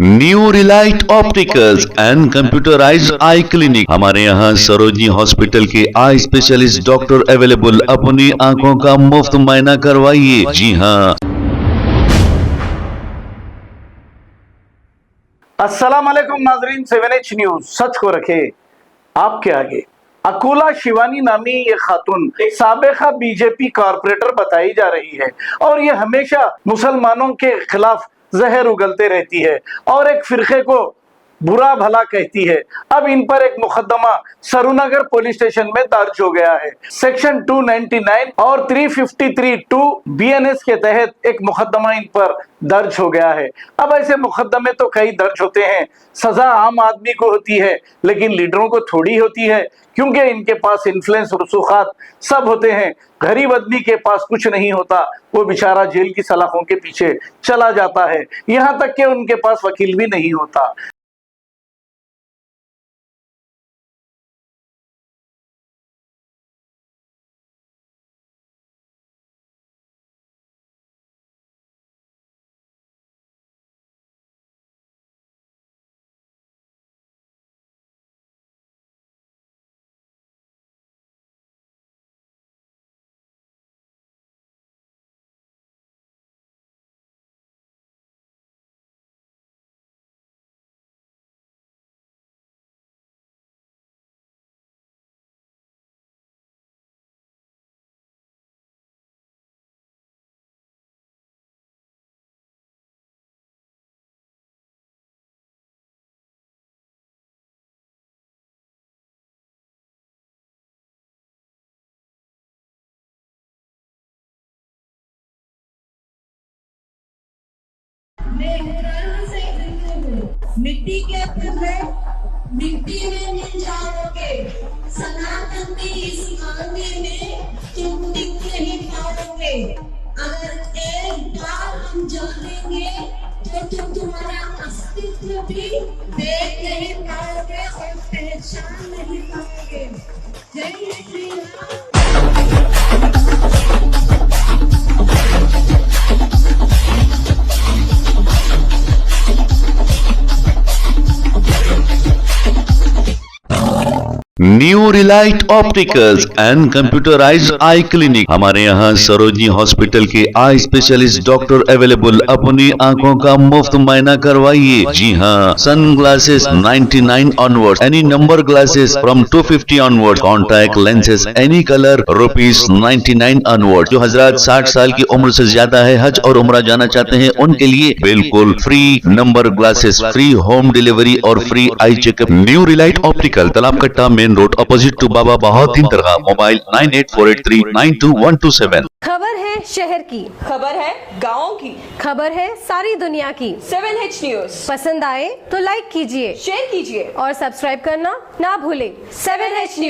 New Relight opticals and computerised I clinic. हमारे यहाँ Sarojini hospital के आई स्पेशलिस्ट डॉक्टर अवेलेबल। अपनी आंखों का मुफ्त मुआयना करवाइए। जी हाँ। अस्सलाम वालेकुम नाजरीन, 7H न्यूज सच को रखे आपके आगे। अकुला शिवानी नामी ये खातून साबिका बीजेपी कारपोरेटर बताई जा रही है और ये हमेशा मुसलमानों के खिलाफ जहर उगलते रहती है और एक फिरके को बुरा भला कहती है। अब इन पर एक मुकदमा सरूनगर पुलिस स्टेशन में दर्ज हो गया है। सेक्शन 299 और 353(2) BNS के तहत एक मुकदमा इन पर दर्ज हो गया है। अब ऐसे मुकदमे तो कई दर्ज होते हैं, सजा आम आदमी को होती है लेकिन लीडरों को थोड़ी होती है, क्योंकि इनके पास इन्फ्लुएंस रसूखात सब होते हैं। गरीब आदमी के पास कुछ नहीं होता, वो बेचारा जेल की सलाखों के पीछे चला जाता है, यहाँ तक कि उनके पास वकील भी नहीं होता। मिट्टी के पुतले मिट्टी में मिल जाओगे, सनातन की इस मांगे में तुम टिक नहीं पाओगे। अगर एक बार हम जानेंगे तो तुम तुम्हारा अस्तित्व भी देख नहीं पाओगे और पहचान नहीं पाओगे। जय Shri Ram. New Relight opticals and computerised I clinic. हमारे यहाँ सरोजनी हॉस्पिटल के आई स्पेशलिस्ट डॉक्टर अवेलेबल। अपनी आंखों का मुफ्त मुआयना करवाइए। जी हाँ। Sun glasses 99 onward, any number glasses from 250 onward, contact lenses any colour ₹99 onward. जो हजरात 60 साल की उम्र से ज्यादा है, हज और उम्रा जाना चाहते हैं, उनके लिए बिल्कुल free number glasses, free home delivery और free eye checkup. New relight optical, Talab Katta, main road, opposite to Baba Bahauddin Dargah. Mobile 9848392127। खबर है शहर की, खबर है गाँव की, खबर है सारी दुनिया की। 7H न्यूज पसंद आए तो लाइक कीजिए, शेयर कीजिए और सब्सक्राइब करना ना भूले। 7H news.